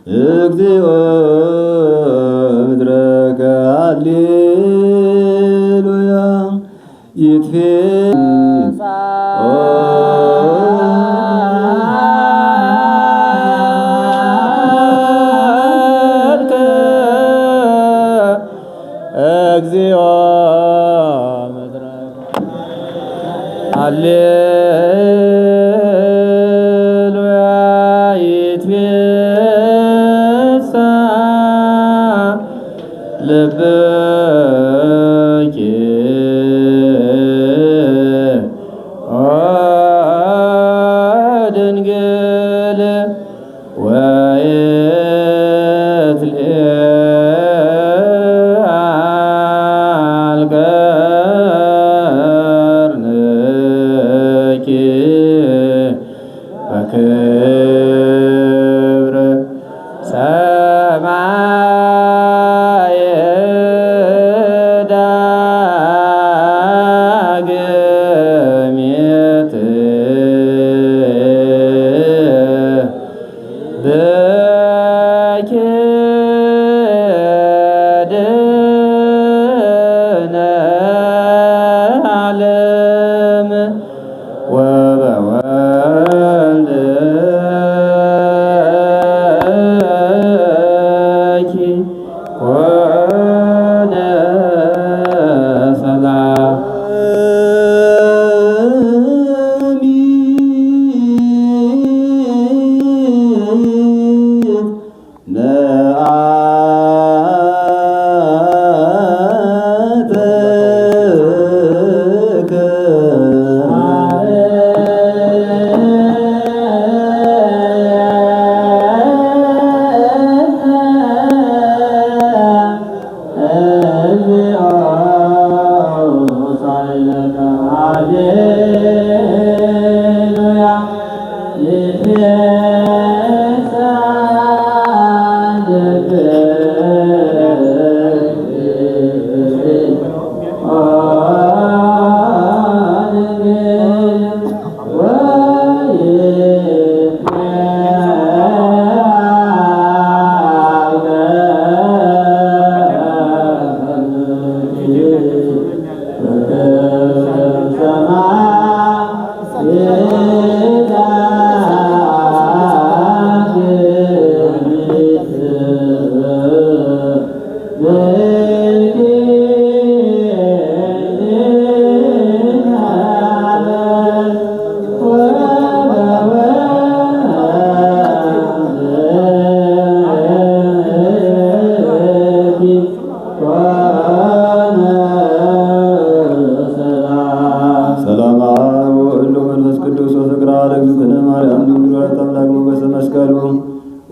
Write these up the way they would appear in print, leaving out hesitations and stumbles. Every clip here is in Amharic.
እግዚኦ ምድረከ ሃሌሉያ ይትፌ እግዚኦ ሃሌሉያ ይትፌሳ ልብኪ ኦ ድንግል ወይትልአልቀርንኪ በክብር ሰማይ ዳግሜት በኪድነ ዓለም ወበወልድኪ ኮነ ሰላም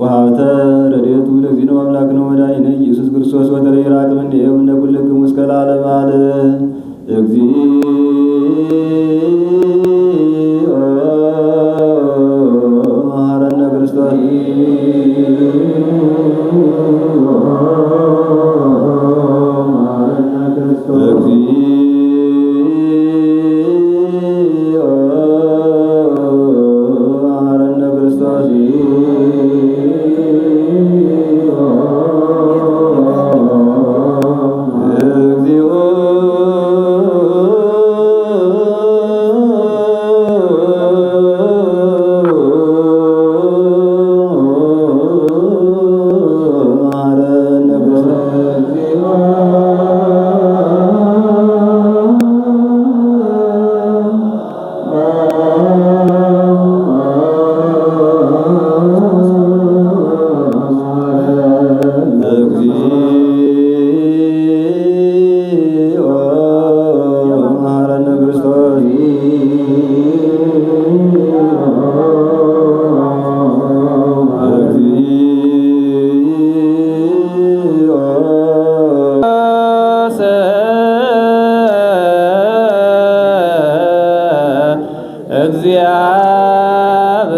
ወሀብተ ረድኤቱ ለእግዚእነ አምላክነ ወመድኃኒነ ኢየሱስ ክርስቶስ ወተለይ ይራቅ እምኔሁ እምነ ኩልክሙ እስከ ለዓለመ ዓለም። እግዚኦ መሐረነ ክርስቶስ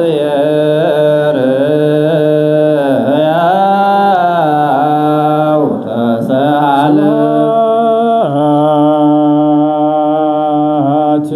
እግዚአብሔር ያው ተሳለት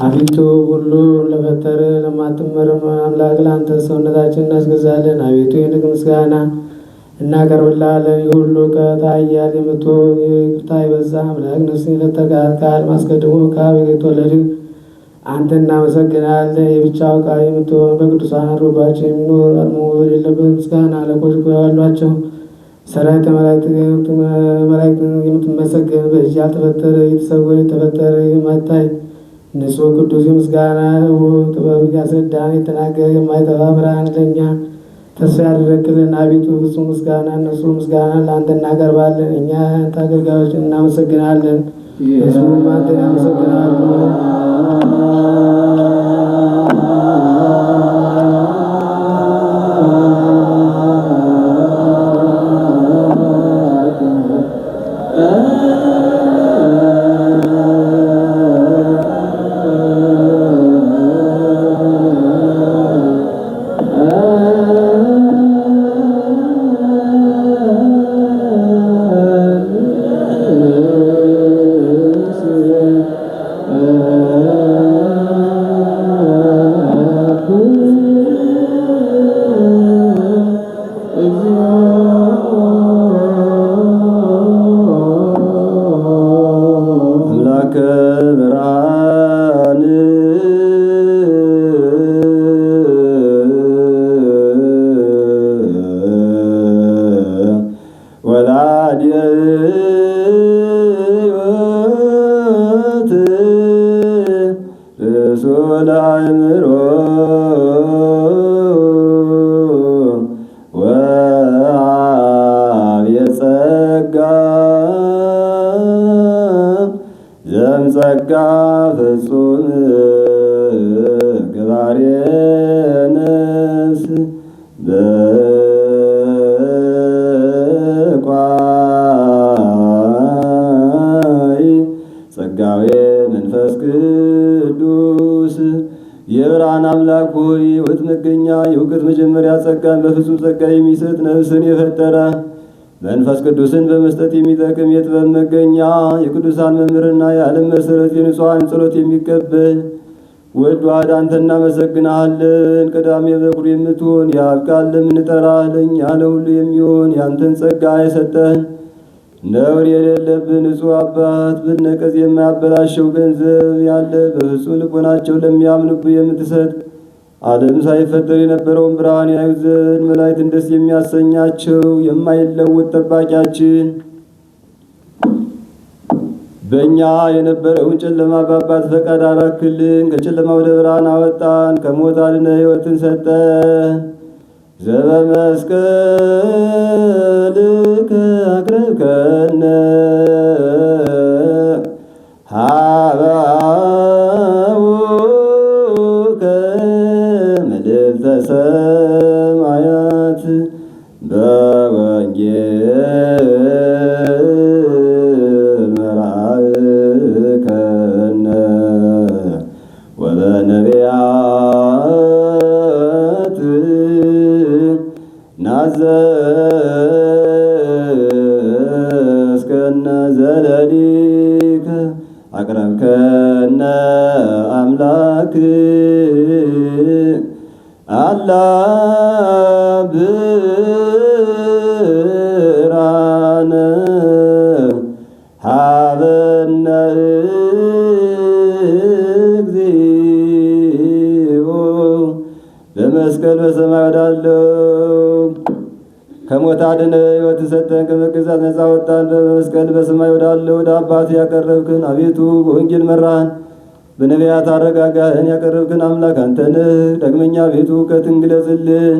አቤቱ ሁሉ ለፈጠረ ለማትመረመር አምላክ ለአንተ ሰውነታችን እናስገዛለን። አቤቱ ይልቅ ምስጋና እናቀርብልሃለን። ይህ ሁሉ ከኃያል የምትሆን ይቅርታ የበዛ አምላክ ነፍስን የፈጠርካት ከዓለም አስቀድሞ ከአብ የተወለድህ አንተ እናመሰግናለን። የብቻው ቃል የምትሆን በቅዱሳን አድሮባቸው የሚኖር አድሞ የሌለበት ምስጋና አለቆች ያሏቸው ሰራዊተ መላእክት የምትመሰገን በእጅ ያልተፈጠረ የተሰወረ የተፈጠረ የማታይ ንጹሕ ቅዱስ ምስጋና ጥበብ ያስረዳን የተናገረ የማይጠፋ ብርሃን ለእኛ ተስፋ ያደረግልን አቤቱ ፍጹም ምስጋና እነሱ ምስጋና ለአንተ እናቀርባለን። እኛ አንተ አገልጋዮች እናመሰግናለን፣ ሕዝቡም አንተን ያመሰግናሉ። ዘምጸጋ ፍጹም ገባሬ ነፍስ በቋይ ጸጋዌ መንፈስ ቅዱስ የብርሃን አምላክ ሆይ ሕይወት መገኛ የእውቀት መጀመሪያ ጸጋን በፍጹም ጸጋ የሚሰጥ ነፍስን የፈጠረ መንፈስ ቅዱስን በመስጠት የሚጠቅም የጥበብ መገኛ የቅዱሳን መምህርና የዓለም መሰረት የንጹሐን ጸሎት የሚቀበል ወልድ ዋሕድ አንተ እናመሰግንሃለን። ቀዳሜ በኩር የምትሆን የአብ ቃል ለምንጠራህ ለእኛ ለሁሉ የሚሆን ያንተን ጸጋ የሰጠህን ነውር የሌለብህ ንጹሕ አባት ብነቀዝ የማያበላሸው ገንዘብ ያለ በፍጹም ልቦናቸው ለሚያምኑብህ የምትሰጥ ዓለም ሳይፈጠር የነበረውን ብርሃን ያዩት ዘንድ መላእክትን ደስ የሚያሰኛቸው የማይለወጥ ጠባቂያችን በእኛ የነበረውን ጨለማ በአባት ፈቃድ አራክልን። ከጨለማ ወደ ብርሃን አወጣን፣ ከሞት አድነህ ሕይወትን ሰጠን። ዘበመስቀልከ አቅረብከነ ሀበአቡከ መልዕልተ ሰማያት በወንጌል መርዓከነ ወበነቢያት ናዘዝከነ ዘለሊከ አቅረብከነ አምላክ አላ ብርሃነ ሀበነ እግዚኦ በመስቀል በሰማይ ወዳለው ከሞት አድነ ሕይወትን ሰጠን፣ ከመገዛት ነፃ ወጣን። በመስቀል በሰማይ ወዳለ ወደ አባት ያቀረብክን አቤቱ በወንጌል መራን፣ በነቢያት አረጋጋህን። ያቀረብክን አምላክ አንተ ነህ። ዳግመኛ አቤቱ እውቀትን ግለጽልን።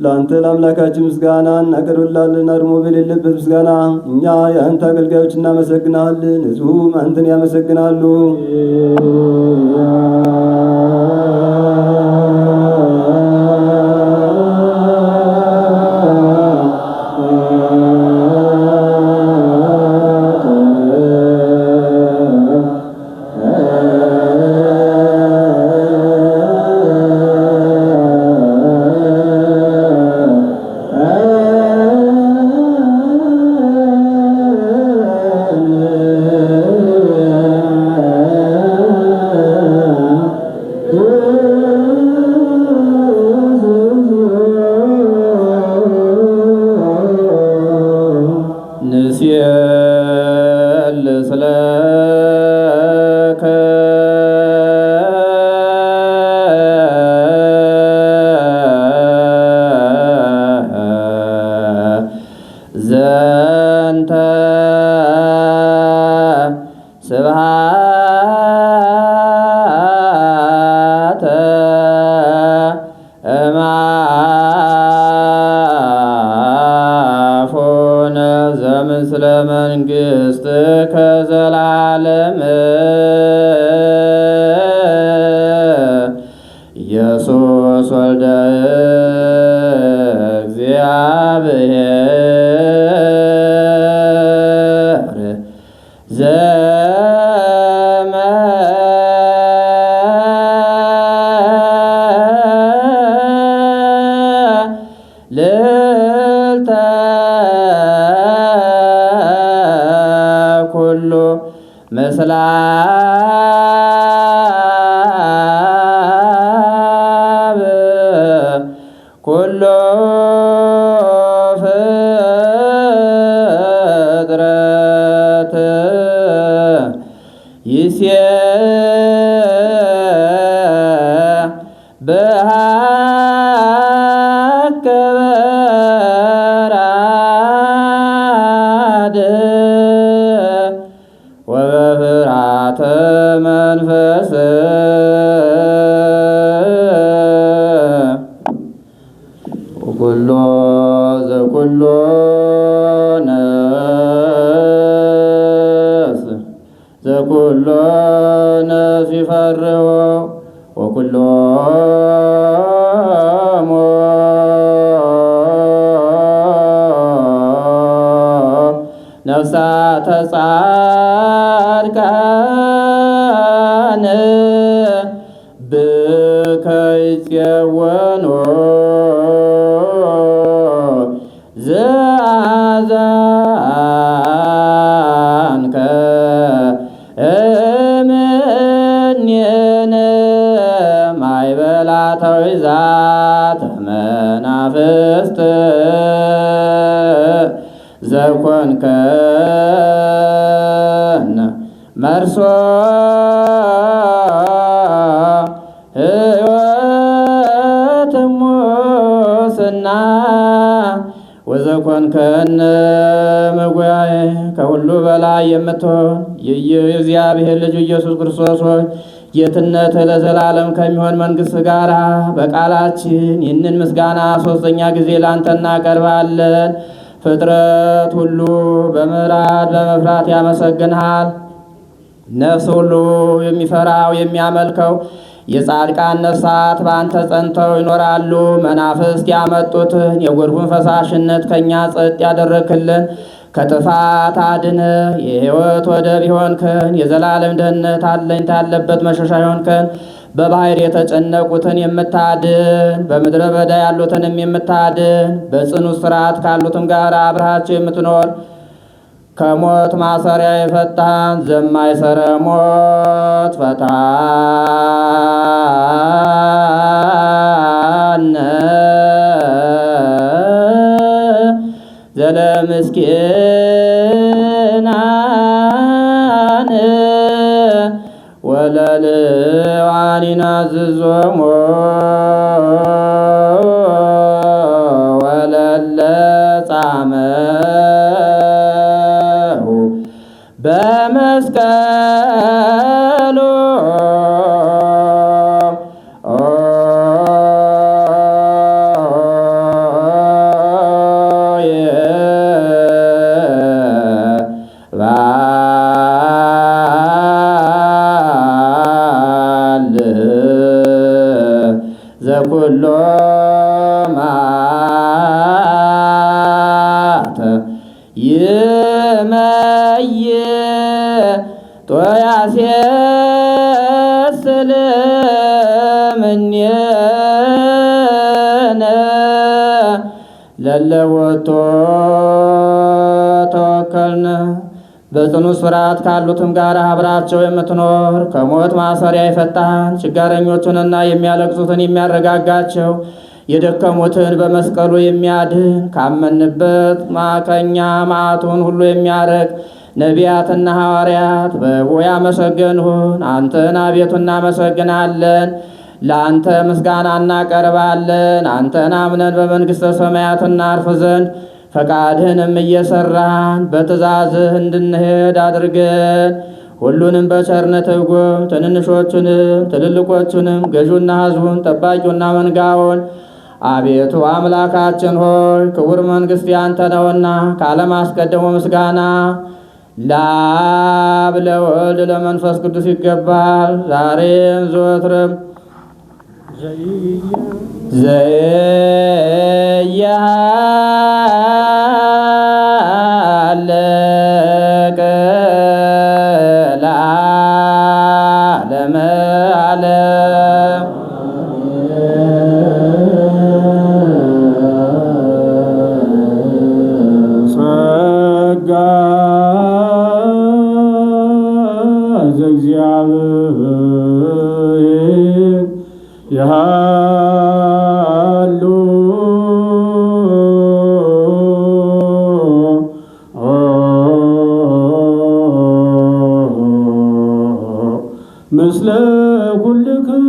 ለአንተ ለአምላካችን ምስጋና እናቀርብላለን። አድሞ በሌለበት ምስጋና እኛ የአንተ አገልጋዮች እናመሰግናለን፣ ሕዝቡም አንተን ያመሰግናሉ። ዘንተ ስብሐተ እምአፉነ ዘምስለ መንግሥትከ ዘላለም ኢየሱስ ወልደ እግዚአብሔር ልዕልተ ኩሉ ምስላብ ኩሉ ፍጥረት ይሴብሐከ በራድ ወበፍርሃተ መንፈስ ወኩሎ ዘኩሎ ነፍስ ዘኩሎ ነፍስ ይፈርሆ ወኩሎሙ ነፍሳተ ጻድቃን ብከ ይፄወኑ ዘአዛንከ እምኔነ ማይበላታዊ ዛተ መናፍስት ዘኮንከነ መርሶ ሕይወት ሙስና ወዘኮንከነ መጉያዬ ከሁሉ በላይ የምትሆን የእግዚአብሔር ልጅ ኢየሱስ ክርስቶስ ሆይ ጌትነትህ ለዘላለም ከሚሆን መንግሥት ጋር በቃላችን ይህንን ምስጋና ሦስተኛ ጊዜ ላንተ እናቀርባለን። ፍጥረት ሁሉ በምዕራድ በመፍራት ያመሰግንሃል። ነፍስ ሁሉ የሚፈራው የሚያመልከው የጻድቃን ነፍሳት በአንተ ጸንተው ይኖራሉ። መናፍስት ያመጡትን የጎርፉን ፈሳሽነት ከእኛ ጸጥ ያደረክልን ከጥፋት አድነ የሕይወት ወደብ ይሆንከን የዘላለም ደህንነት አለኝታ ያለበት መሸሻ ይሆንከን በባሕር የተጨነቁትን የምታድን በምድረ በዳ ያሉትንም የምታድን በጽኑ ስርዓት ካሉትም ጋር አብረሃቸው የምትኖር ከሞት ማሰሪያ የፈታን ዘማይሰረ ሞት ፈታነ ዘለምስኪናን ወለልዋኒና ዝዞሞ ወለለ ገለጻመሁ በመስቀሉ ዘኩሎ ማተ ይመይ ጦያስየስል እምኔነ ለለወቶ ተወከልነ በጽኑ ፍርሃት ካሉትም ጋር አብራቸው የምትኖር ከሞት ማሰሪያ የፈታን ችጋረኞቹንና የሚያለቅሱትን የሚያረጋጋቸው የደከሙትን በመስቀሉ የሚያድን ካመንበት ማከኛ መዓቱን ሁሉ የሚያረግ ነቢያትና ሐዋርያት በቦ ያመሰገንሁን አንተን አቤቱ እናመሰግናለን። ለአንተ ምስጋና እናቀርባለን። አንተን አምነን በመንግሥተ ሰማያት እናርፍ ዘንድ ፈቃድህንም እየሰራን በትእዛዝህ እንድንሄድ አድርገን። ሁሉንም በቸርነትህ ጎብኝ፣ ትንንሾቹንም ትልልቆቹንም፣ ገዡና ሕዝቡን፣ ጠባቂውና መንጋውን። አቤቱ አምላካችን ሆይ ክቡር መንግሥት ያንተ ነውና ከዓለም አስቀድሞ ምስጋና ለአብ ለወልድ ለመንፈስ ቅዱስ ይገባል፣ ዛሬም ዘወትርም ዘያለቀ ለዓለመ ዓለም። ጸጋ ዘእግዚአብሔር ያሉ ምስለ ኩልክሙ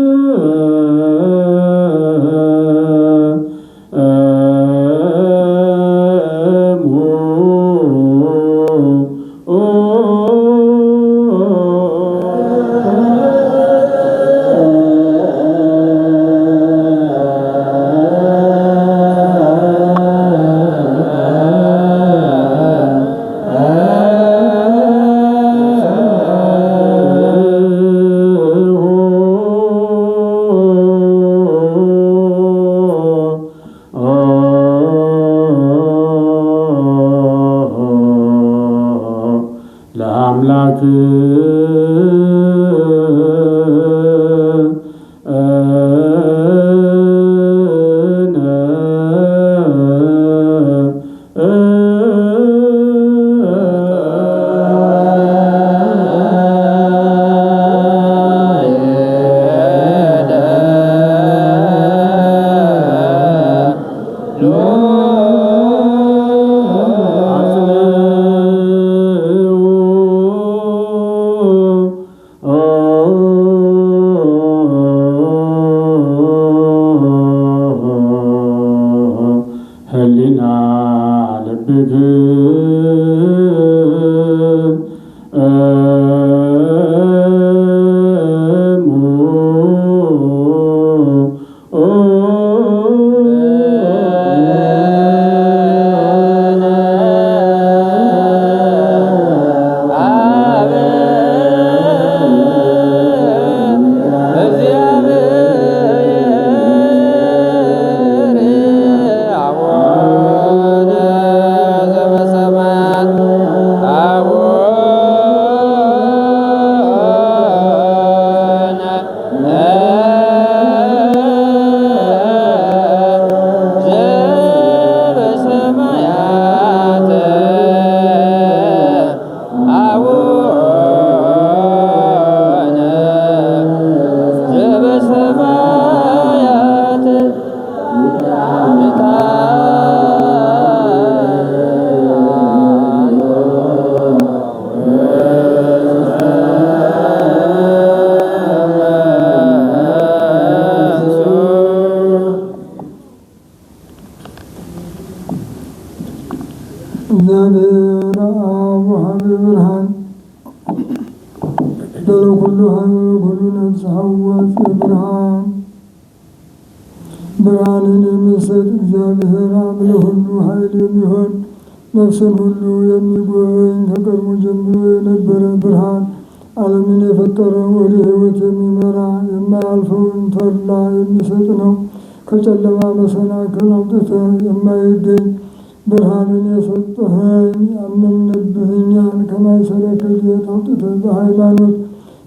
ለአምላክ ኦ ለኩሉ ኩሉ ነፍስ ሐዋስ ብርሃንን የሚሰጥ እግዚአብሔር አብ ለሁሉ ኃይል የሚሆን ነፍስን ሁሉ የሚጎበኝ ከቀድሞ ጀምሮ የነበረ ብርሃን ዓለምን የፈጠረ ወደ ሕይወት የሚመራ የማያልፈውን ተድላ የሚሰጥ ነው። ከጨለማ መሰናክል አውጥተህ የማይገኝ ብርሃንን የሰጠኸኝ ያመንብህ እኛን ከማይሰረ ክህደት አውጥተህ በሃይማኖት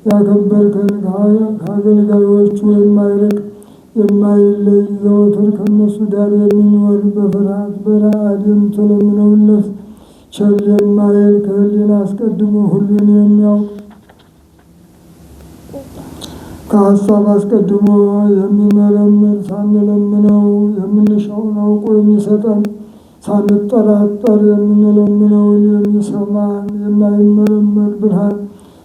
ያከበርከን ከአገልጋዮቹ የማይርቅ የማይለይ ዘወትር ከእነሱ ጋር የሚኖር በፍርሃት በረአድ የምትለምነውን ነፍስ ቸል የማይል ከሕሊና አስቀድሞ ሁሉን የሚያውቅ ከሀሳብ አስቀድሞ የሚመረምር ሳንለምነው የምንሻውን አውቆ የሚሰጠን ሳንጠራጠር የምንለምነውን የሚሰማን የማይመረመር ብርሃን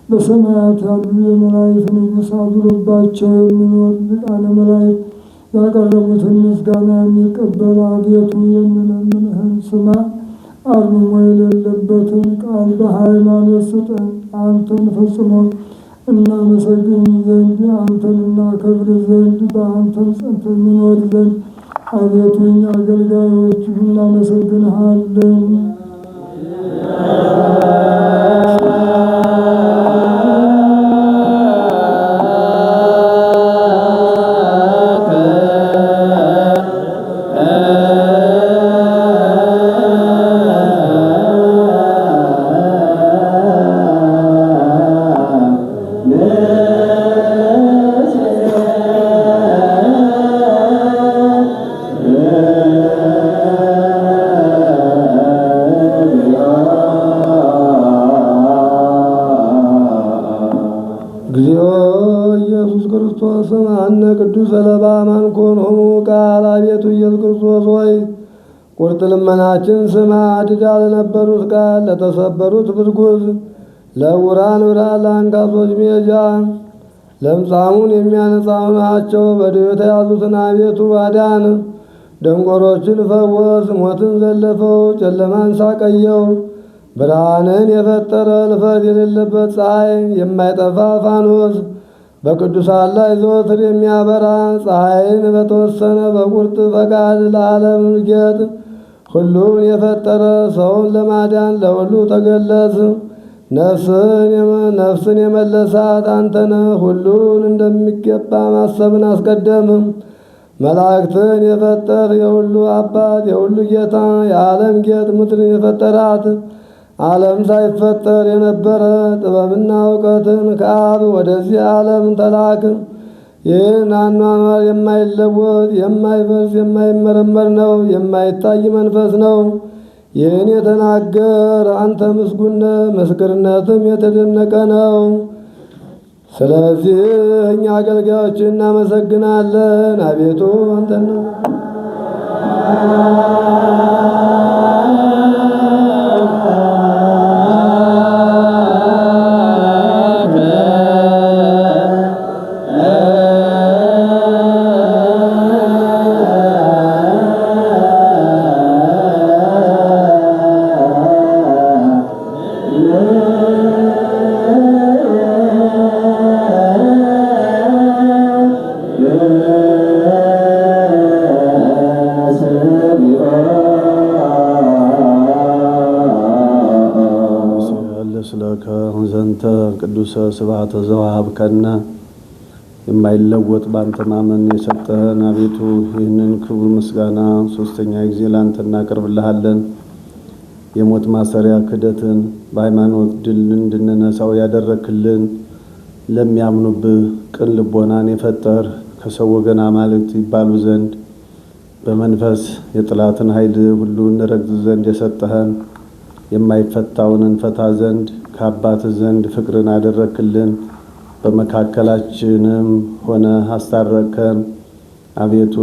በሰማያት ያሉ የመላእክት ንጉሥ አድሮባቸው የሚኖር ሊቃነ መላእክት ያቀረቡትን ምስጋና የሚቀበል አቤቱ የምንለምንህን ስማ። አርምሞ የሌለበትን ቃል በሃይማኖት ስጠን። አንተን ፈጽሞ እናመሰግን ዘንድ አንተን እናከብር ዘንድ በአንተን ጸንተን እንኖር ዘንድ አቤቱ እኛ አገልጋዮች እናመሰግንሃለን። እግዚኦ ኢየሱስ ክርስቶስ ሰማዕነ ቅዱስ ሰለባ ማንኮኖሙ ቃል አቤቱ ኢየሱስ ክርስቶስ ሆይ ቁርጥ ልመናችን ስማ። ድዳ ለነበሩት ቃል ለተሰበሩት ብርጉዝ ለዕውራን ብርሃን ለአንካሶች ሜጃ ለምጻሙን የሚያነጻውን ናቸው። በደዌ የተያዙትን አቤቱ አዳን። ደንቆሮችን ፈወስ። ሞትን ዘለፈው ጨለማን ሳቀየው። ብርሃንን የፈጠረ እልፈት የሌለበት ፀሐይ የማይጠፋ ፋኖስ በቅዱሳን ላይ ዘወትር የሚያበራ ፀሐይን በተወሰነ በቁርጥ ፈቃድ ለዓለም ጌጥ ሁሉን የፈጠረ ሰውን ለማዳን ለሁሉ ተገለጽ። ነፍስን የመለሳት አንተነ ሁሉን እንደሚገባ ማሰብን አስቀደም። መላእክትን የፈጠር የሁሉ አባት የሁሉ ጌታ የዓለም ጌጥ ምድርን የፈጠራት ዓለም ሳይፈጠር የነበረ ጥበብና እውቀትን ከአብ ወደዚህ ዓለም ተላክ። ይህን አኗኗር የማይለወጥ የማይፈርስ የማይመረመር ነው፣ የማይታይ መንፈስ ነው። ይህን የተናገር አንተ ምስጉን ነህ፣ ምስክርነትም የተደነቀ ነው። ስለዚህ እኛ አገልጋዮች እናመሰግናለን። አቤቱ አንተ ነው ስለከ ዘንተ ቅዱሰ ስብሐተ ዘወሀብከነ የማይለወጥ በአንተ ማመን የሰጠህን አቤቱ ይህንን ክቡር ምስጋና ሶስተኛ ጊዜ ለአንተ እናቀርብልሃለን። የሞት ማሰሪያ ክደትን በሃይማኖት ድል እንድንነሳው ያደረክልን ለሚያምኑብህ ቅን ልቦናን የፈጠር ከሰው ወገን አማልክት ይባሉ ዘንድ በመንፈስ የጥላትን ኃይል ሁሉ እንረግጥ ዘንድ የሰጠህን የማይፈታውን እንፈታ ዘንድ ከአባት ዘንድ ፍቅርን አደረክልን። በመካከላችንም ሆነ አስታረከን። አቤቱ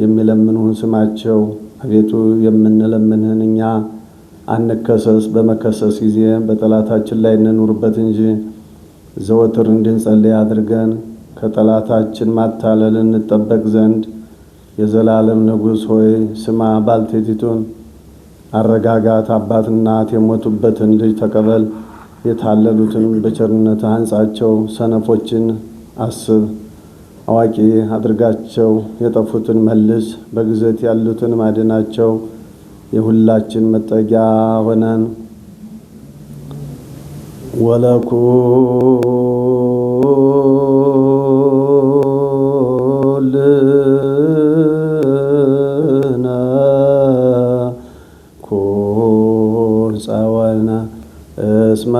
የሚለምኑህን ስማቸው። አቤቱ የምንለምንህን እኛ አንከሰስ። በመከሰስ ጊዜ በጠላታችን ላይ እንኑርበት እንጂ ዘወትር እንድንጸልይ አድርገን ከጠላታችን ማታለል እንጠበቅ ዘንድ የዘላለም ንጉሥ ሆይ ስማ። ባልቴቲቱን አረጋጋት። አባት እናት የሞቱበትን ልጅ ተቀበል። የታለሉትን በቸርነት አንጻቸው፣ ሰነፎችን አስብ አዋቂ አድርጋቸው፣ የጠፉትን መልስ፣ በግዘት ያሉትን ማድናቸው። የሁላችን መጠጊያ ሆነን ወለኩልነ ኩጸወነ እስመ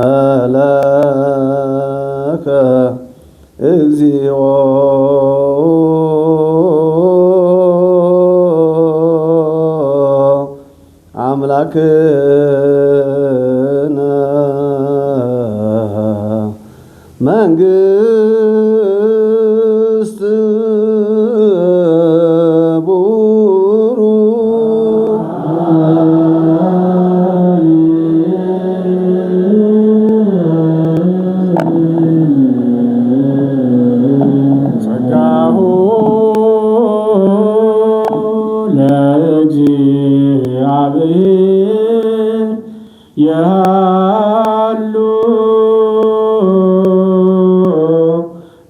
ለከ እግዚኦ አምላክነ መንግሥት ቡሩክ ጸጋሁ ለእግዚአብሔር ያሉ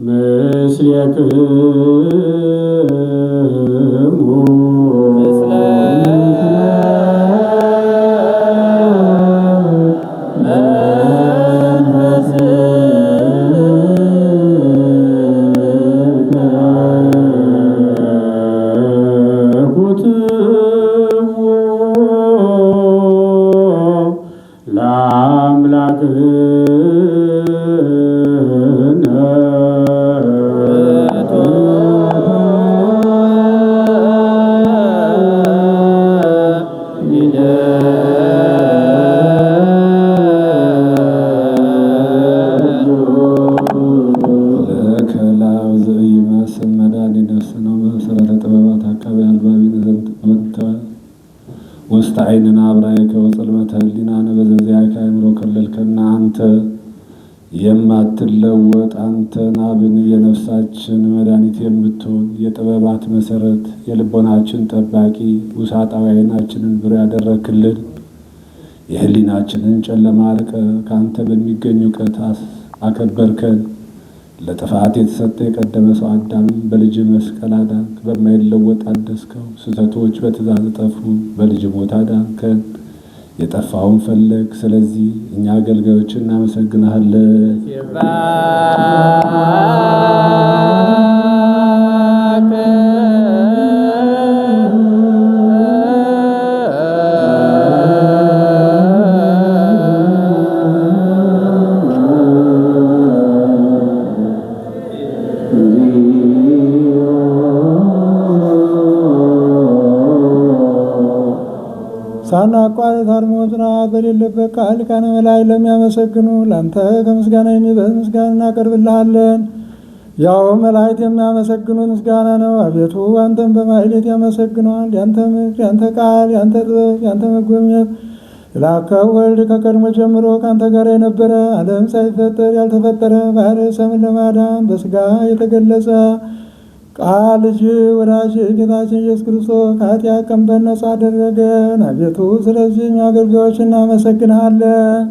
ምስሌክሙ ውስተ ዓይንና አብራይከ ወጽልመተ ህሊናነ በዘዚአከ አእምሮ ከለልከና አንተ የማትለወጥ አንተን አብን የነፍሳችን መድኃኒት የምትሆን የጥበባት መሰረት የልቦናችን ጠባቂ ውሳጣዊ ዓይናችንን ብሩህ ያደረክልን የህሊናችንን ጨለማ አርቀ ከአንተ በሚገኝ እውቀት አከበርከን። ለጥፋት የተሰጠ የቀደመ ሰው አዳምን በልጅ መስቀል አዳንክ። በማይለወጥ አደስከው። ስህተቶች በትእዛዝ ጠፉ፣ በልጅ ሞት አዳንከን። የጠፋውን ፈለግ። ስለዚህ እኛ አገልጋዮች እናመሰግናለን። ሳናቋርጥ አድሞ ጽናት በሌለበት ቃል ቃነ መላእክት ለሚያመሰግኑ ለአንተ ከምስጋና የሚበልጥ ምስጋና እናቀርብልሃለን። ያው መላእክት የሚያመሰግኑት ምስጋና ነው። አቤቱ አንተን በማሕሌት ያመሰግነዋል። ያንተ ምክር፣ ያንተ ቃል፣ ያንተ ጥበብ፣ ያንተ መጎብኘት የላከው ወልድ ከቀድሞ ጀምሮ ከአንተ ጋር የነበረ ዓለም ሳይፈጠር ያልተፈጠረ ባሕርይ ሰምን ለማዳን በሥጋ የተገለጸ ቃል ልጅ ወዳጅ ጌታችን ኢየሱስ ክርስቶስ ከኃጢአት ቀንበር ነጻ አደረገን። አቤቱ ስለዚህ እኛ አገልጋዮች እናመሰግንሃለን።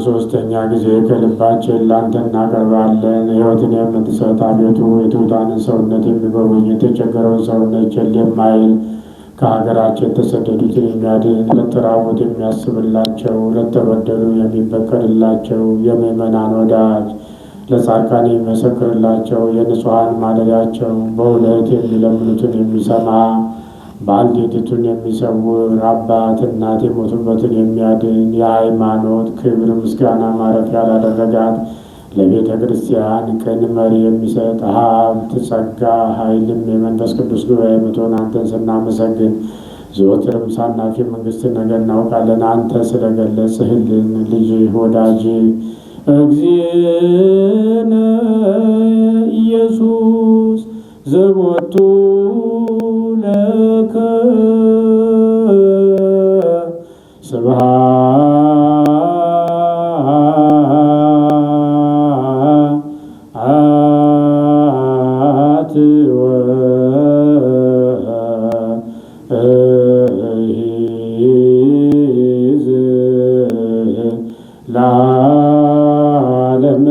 ሶስተኛ ጊዜ ከልባችን ላንተ እናቀርባለን። ሕይወትን የምትሰጥ አቤቱ የትሑታንን ሰውነት የሚጎበኝ የተቸገረውን ሰውነት ቸል የማይል ከሀገራችን የተሰደዱትን የሚያድን ለተራቡት የሚያስብላቸው ለተበደሉ የሚበቀልላቸው የምእመናን ወዳጅ ለጻድቃን የሚመሰክርላቸው የንጹሐን ማደሪያቸው በእውነት የሚለምኑትን የሚሰማ ባልቴቲቱን የሚሰውር አባት እናት የሞቱበትን የሚያድን የሃይማኖት ክብር ምስጋና ማረፊያ ላደረጋት ለቤተ ክርስቲያን ቅን መሪ የሚሰጥ ሀብት ጸጋ ኃይልም የመንፈስ ቅዱስ ጉባኤ የምትሆን አንተን ስናመሰግን ዘወትርም ሳናፊ መንግሥትን ነገር እናውቃለን። አንተ ስለገለጽህልን ልጅ ወዳጅ እግዚእነ ኢየሱስ ቅዱስ ዘቦቱ ለከ ስብሐት ወኢዝ ለዓለመ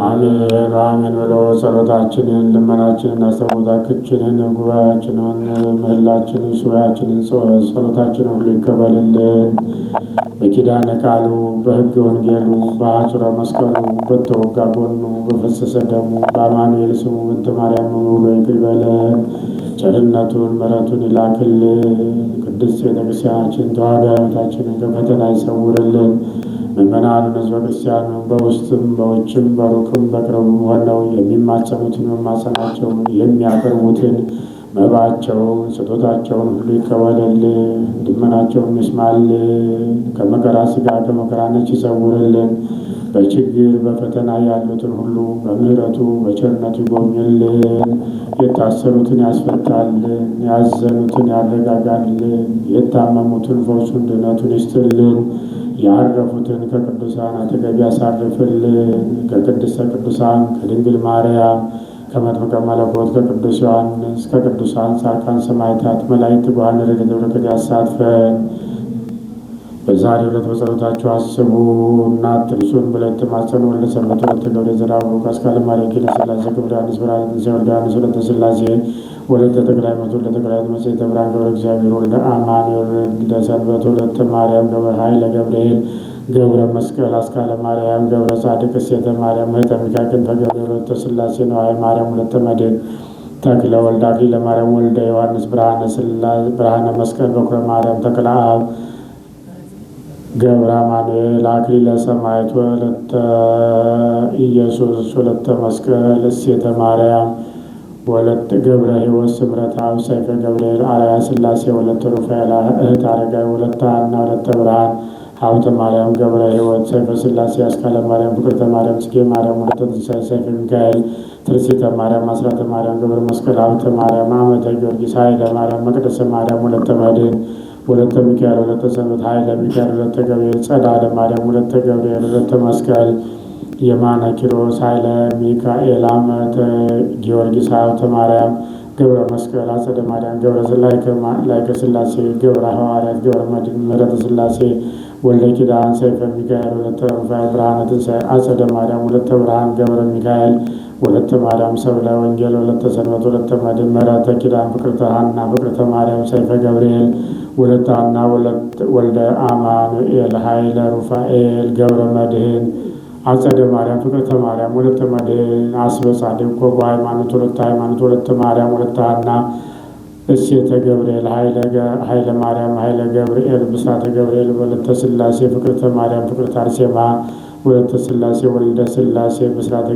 ዓለም አሜን ብሎ ጸሎታችንን፣ ልመናችንን፣ አስተቦታችንን፣ ጉባኤያችንን፣ ምህላችንን፣ ሱባኤያችንን፣ ጸሎታችንን ሁሉ ይቀበልልን። በኪዳነ ቃሉ፣ በሕገ ወንጌሉ፣ በአጽረ መስቀሉ፣ በተወጋ ጎኑ፣ በፈሰሰ ደሙ፣ በአማኑኤል ስሙ በእንተ ማርያም ብሎ ይቅር ይበለን። ቸርነቱን ምሕረቱን ይላክልን። ቅድስት ቤተክርስቲያናችን ተዋሕዶ ሃይማኖታችንን ከፈተና ይሰውርልን። ምእመናኑን ሕዝበ ክርስቲያኑን በውስጥም በውጭም በሩቅም በቅርብም ሆነው የሚማጸኑትን መማጸናቸውን የሚያቀርቡትን መባቸውን ስጦታቸውን ሁሉ ይቀበልልን። ልመናቸውን ይስማልን። ከመከራ ሥጋ ከመከራ ነፍስ ይሰውርልን። በችግር በፈተና ያሉትን ሁሉ በምሕረቱ በቸርነቱ ይጎብኝልን። የታሰሩትን ያስፈታልን። ያዘኑትን ያረጋጋልን። የታመሙትን ፈውሱን ድነቱን ይስጥልን። ያረፉትን ከቅዱሳን አጠገብ ያሳርፍልን። ከቅድስተ ቅዱሳን ከድንግል ማርያም ከመጥምቀ መለኮት ከቅዱስ ዮሐንስ ከቅዱሳን ጻድቃን ሰማዕታት መላእክት ትጉሃን ረድኤተ በረከት ያሳትፈን። በዛሬው ዕለት በጸሎታችሁ አስቡ እና አትርሱን ብለን ተማጸኑ። ወልደ ሰንበት ወለተ ገብርኤል ዘርአብሩክ ሉቃስ ካለ ማርያም ኪነ ሥላሴ ክብረ ዮሐንስ ብርሃነ ትንሣኤ ወልደ ዮሐንስ ወለተ ሥላሴ ወለተ ተክለ ሃይማኖት ወለተ ተክለ ሃይማኖት መጽሔተ ብርሃን ገብረ እግዚአብሔር ወልደ አማኑኤል ወልደ ሰንበት ወለተ ማርያም ገብረ ኃይለ ገብርኤል ገብረ መስቀል አስካለ ማርያም ገብረ ጻድቅ እሴተ ማርያም እህተ ሚካኤል ክንፈ ገብርኤል ወለተ ሥላሴ ነዋየ ማርያም ወለተ መድኅን ተክለ ወልደ አክሊለ ማርያም ወልደ ዮሐንስ ብርሃነ መስቀል በኩረ ማርያም ተክለ አብ ገብረ አማኑኤል አክሊለ ሰማዕት ወለተ ኢየሱስ ወለተ መስቀል እሴተ ማርያም ወለተ ገብረ ሕይወት ስምረት አብ ሰይፈ ገብርኤል አርአያ ሥላሴ ወለተ ሩፋኤል እህት አረጋዊ ወለተ ሐና ወለተ ብርሃን ሀብተ ማርያም ገብረ ሕይወት ሰይፈ ሥላሴ አስካለ ማርያም ፍቅርተ ማርያም ጽጌ ማርያም ወለተ ትንሣኤ ሰይፈ ሚካኤል ትርሲተ ማርያም አስራተ ማርያም ገብረ መስቀል ሀብተ ማርያም አመተ ጊዮርጊስ ኃይለ ማርያም መቅደሰ ማርያም ወለተ መድኅን ወለተ ሚካኤል ወለተ ሰንበት ኃይለ ሚካኤል ወለተ ገብርኤል ጸዳለ ማርያም ወለተ ገብርኤል ወለተ መስቀል የማነ ኪሮስ ኃይለ ሚካኤል አመተ ጊዮርጊስ ሀብተ ማርያም ገብረ መስቀል አጸደ ማርያም ገብረ ላይከ ሥላሴ ገብረ ሐዋርያት ገብረ መድኅን ምሕረተ ሥላሴ ወልደ ኪዳን ሰይፈ ሚካኤል ወለተ ሩፋኤል ብርሃነ ትንሣኤ አጸደ ማርያም ወለተ ብርሃን ገብረ ሚካኤል ወለተ ማርያም ሰብለ ወንጌል ወለተ ሰንበት ወለተ መድኅን ምሕረተ ኪዳን ፍቅርተ ሐና ፍቅርተ ማርያም ሰይፈ ገብርኤል ወለተ ሐና ወልደ አማኑኤል ኃይለ ሩፋኤል ገብረ መድኅን አጸደ ማርያም ፍቅርተ ማርያም ወለተ መድኅን አስበ ጻድቅ ኮጎ ሃይማኖት ወለተ ማርያም ወለተ ሐና እሴተ ገብርኤል ኃይለ ማርያም ኃይለ ገብርኤል ብስራተ ገብርኤል ወለተ ሥላሴ ፍቅርተ ማርያም ፍቅርተ አርሴማ ወለተ ሥላሴ ወልደ ሥላሴ ብስራተ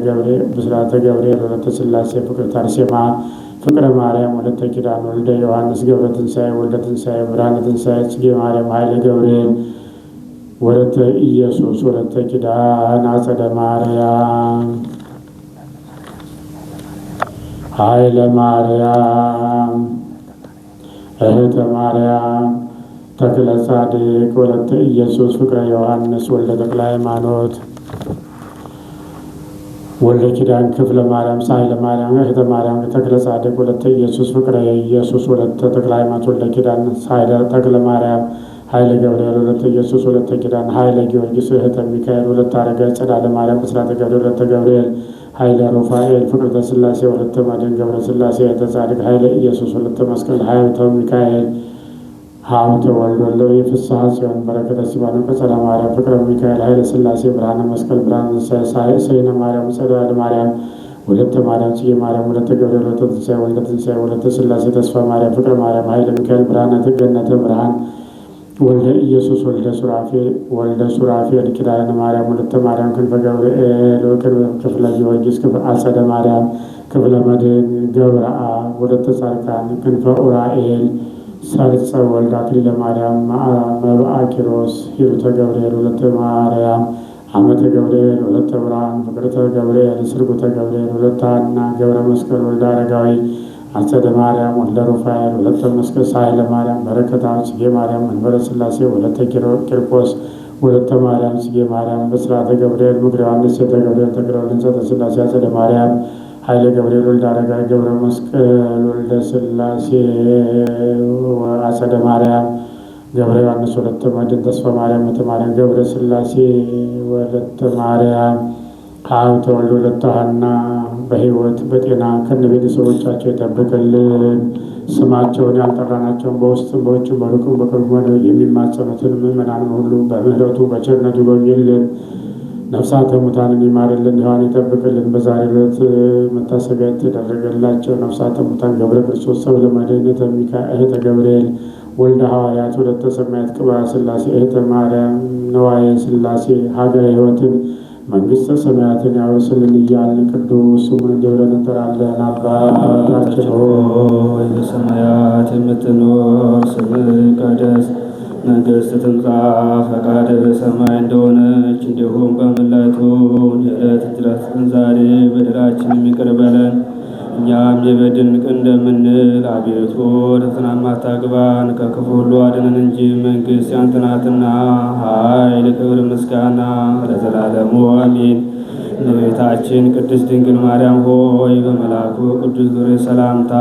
ገብርኤል ወለተ ሥላሴ ፍቅርተ አርሴማ ፍቅረ ማርያም ወለተ ኪዳን ወልደ ዮሐንስ ገብረ ትንሣኤ ወልደ ትንሣኤ ብርሃነ ትንሣኤ ጽጌ ማርያም ኃይለ ገብርኤል ወለተ ኢየሱስ ወለተ ኪዳን አጸደ ማርያም ኃይለ ማርያም እህተ ማርያም ተክለ ጻድቅ ወለተ ኢየሱስ ፍቅረ ዮሐንስ ወልደ ተክለ ሃይማኖት ወልደ ኪዳን ክፍለ ማርያም ሳይለ ማርያም እህተ ማርያም ተክለ ጻድቅ ወለተ ኢየሱስ ፍቅረ ኢየሱስ ወለተ ተክለ ሃይማኖት ወልደ ኪዳን ሳይለ ተክለ ማርያም ኃይለ ገብርኤል ወለተ ኢየሱስ ወለተ ኪዳን ኃይለ ጊዮርጊስ እህተ ሚካኤል ወለተ አረጋዊ ጸዳለ ማርያም ብስራተ ገብርኤል ወለተ ገብርኤል ኃይለ ሩፋኤል ፍቅርተ ሥላሴ ወለተ መድኅን ገብረ ሥላሴ እህተ ጻድቅ ኃይለ ኢየሱስ ወለተ መስቀል ሀብተ ሚካኤል ሀብተ ወልድ ወልደ የፍስሐ ጽዮን በረከተ ሲባኖ ቀጸላ ማርያም ፍቅረ ሚካኤል ኃይለ ሥላሴ ብርሃነ መስቀል ብርሃነ ሰይነ ማርያም ጸዳለ ማርያም ወለተ ማርያም ጽጌ ማርያም ወለተ ገብርኤል ወለተ ትንሣኤ ወለተ ሥላሴ ተስፋ ማርያም ፍቅረ ማርያም ኃይለ ሚካኤል ብርሃነ ገነተ ብርሃን ወልደ ኢየሱስ ወልደ ሱራፌል ኪዳነ ማርያም ወለተ ማርያም ክንፈ ገብርኤል ክፍለ ጊዮርጊስ አጸደ ማርያም ክፍለ መድኅን ገብረ አብ ወለተ ጻድቃን ክንፈ ኡራኤል ሰርጸ ወልድ አክሊለ ማርያም መብአ ኪሮስ ሂሩተ ገብርኤል ወለተ ማርያም አመተ ገብርኤል ወለተ ብርሃን ፍቅርተ ገብርኤል ስርጉተ ገብርኤል ወለተ ሐና ገብረ መስቀል ወልደ አረጋዊ አጸደ ማርያም ወልደ ሩፋኤል ወለተ መስቀል ሳህለ ማርያም በረከታ ጽጌ ማርያም መንበረ ሥላሴ ወለተ ቂርቆስ ወለተ ማርያም ጽጌ ማርያም በስርዓተ ገብርኤል ምክረ ዮሐንስ ሴተ ገብርኤል ተክለ ወልደ ጸተ ሥላሴ አጸደ ማርያም ኃይለ ገብርኤል ወልደ አረጋዊ ገብረ መስቀል ወልደ ሥላሴ አጸደ ማርያም ገብረ ዮሐንስ ወለተ መድኅን ተስፋ ማርያም ወለተ ማርያም ገብረ ሥላሴ ወለተ ማርያም ሀብተ ወልድ ወለተ ሐና በሕይወት በጤና ከነ ቤተሰቦቻቸው ይጠብቅልን። ስማቸውን ያልጠራናቸውን በውስጥም በውጭም በሩቅም በቅርብ ሆነው የሚማጸኑትን ምዕመናንን ሁሉ በምሕረቱ በቸርነቱ ይጎብኝልን። ነፍሳተ ሙታንን ይማርልን፣ ሕያዋን ይጠብቅልን። በዛሬው ዕለት መታሰቢያ የተደረገላቸው ነፍሳተ ሙታን ገብረ ክርስቶስ ሰብለ መድኅን እህተ ገብርኤል ወልደ ሐዋርያት ወለተ ሰማያት ቅብአ ሥላሴ እህተ ማርያም ነዋየ ሥላሴ ሀገረ ሕይወትን መንግሥተ ሰማያትን ያወርስልን እያልን ቅዱስ ስሙን እንዲህ ብለን እንጠራለን። አባታችን ሆይ በሰማያት የምትኖር ስምህ ይቀደስ፣ መንግሥትህ ትምጣ፣ ፈቃድህ በሰማይ እንደሆነች እንዲሁም በምድር ላይ ትሁን። የዕለት እንጀራችንን ዛሬ በደላችንን ይቅር በለን እኛም የበደልን እንደምንል፣ አቤቱ ወደ ፈተና አታግባን ከክፉ ሁሉ አድነን እንጂ መንግሥት ያንተ ናትና፣ ኃይል፣ ክብር፣ ምስጋና ለዘላለሙ አሜን። እመቤታችን ቅድስት ድንግል ማርያም ሆይ በመልአኩ ቅዱስ ገብርኤል ሰላምታ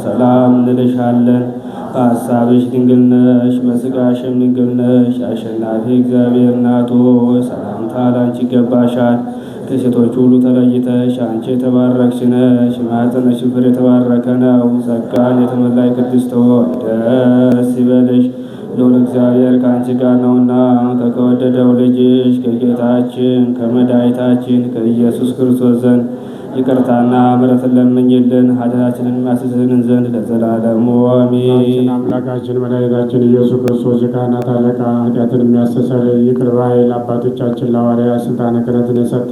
ሰላም እንልሻለን። በሐሳብሽ ድንግል ነሽ፣ በሥጋሽም ድንግል ነሽ። አሸናፊ እግዚአብሔር እናቱ ሆይ ሰላምታ ላንቺ ይገባሻል። ከሴቶች ሁሉ ተለይተሽ አንቺ የተባረክሽ ነሽ፣ የማኅፀንሽ ፍሬ የተባረከ ነው። ጸጋን የተመላሽ ቅድስት ሆይ ደስ ይበልሽ፣ ልዑል እግዚአብሔር ከአንቺ ጋር ነውና ከተወደደው ልጅሽ ከጌታችን ከመድኃኒታችን ከኢየሱስ ክርስቶስ ዘንድ ይቅርታና ምሕረትን ለምኝልን ኃጢአታችንን የሚያስተሰርይልን ዘንድ ለዘላለሙ አሜን። አምላካችን መድኃኒታችን ኢየሱስ ክርስቶስ የካህናት አለቃ ኃጢአትን የሚያስተሰርይ ይቅር ባይ ለአባቶቻችን ለሐዋርያት ስልጣነ ክህነትን የሰጠ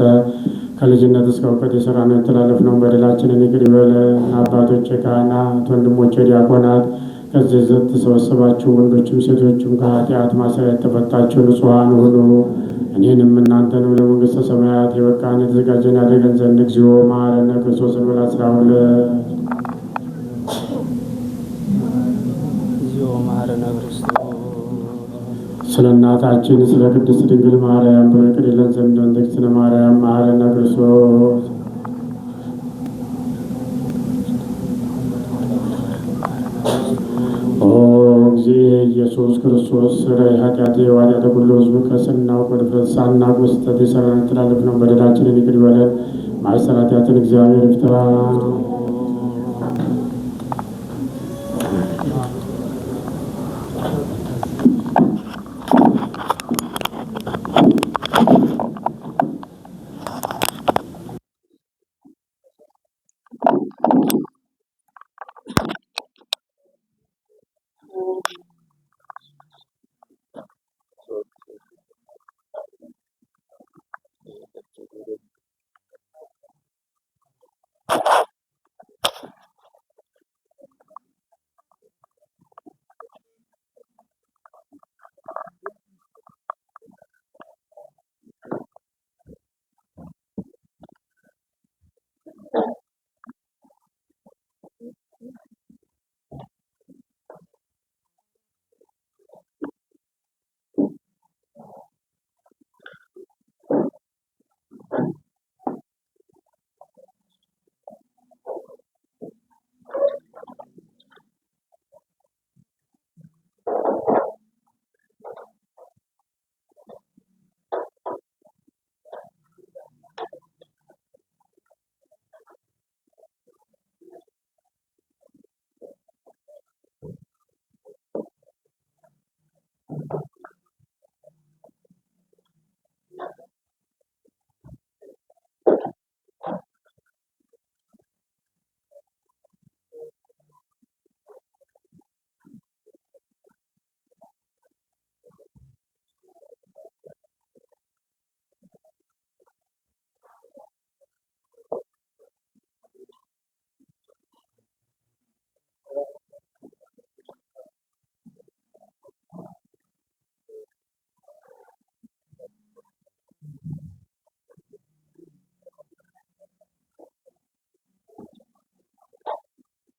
ከልጅነት እስከ እውቀት የሠራነው የተላለፍነውን በደላችንን ይቅር ይበለን። አባቶች ካህናት፣ ወንድሞቼ ዲያቆናት፣ ከዚህ ተሰበሰባችሁ ወንዶችም ሴቶችም ከኃጢአት ማሰሪያ የተፈታችሁ ንጹሐን ሁኑ። እኔንም እናንተንም ለመንግሥተ ሰማያት የበቃን የተዘጋጀን ያደረገን ዘንድ እግዚኦ መሐረነ ክርስቶስ እንበል 12 እግዚኦ መሐረነ ክርስቶስ ስለ እናታችን ስለ ቅድስት ድንግል ማርያም ብሎ ይቅር ይለን ዘንድ እንደ እግዝእትነ ማርያም መሐረነ ክርስቶስ እግዚእ ኢየሱስ ክርስቶስ ስረይ ኃጢአቴ ወኃጢአተ ኩሉ ሕዝብ ከስናውቅ በድፍረት ሳናውቅ በስህተት የሠራነውን የተላለፍነውን በደላችንን ይቅር ይበለን። ማይሰራት ኃጢአትን እግዚአብሔር ይፍታ።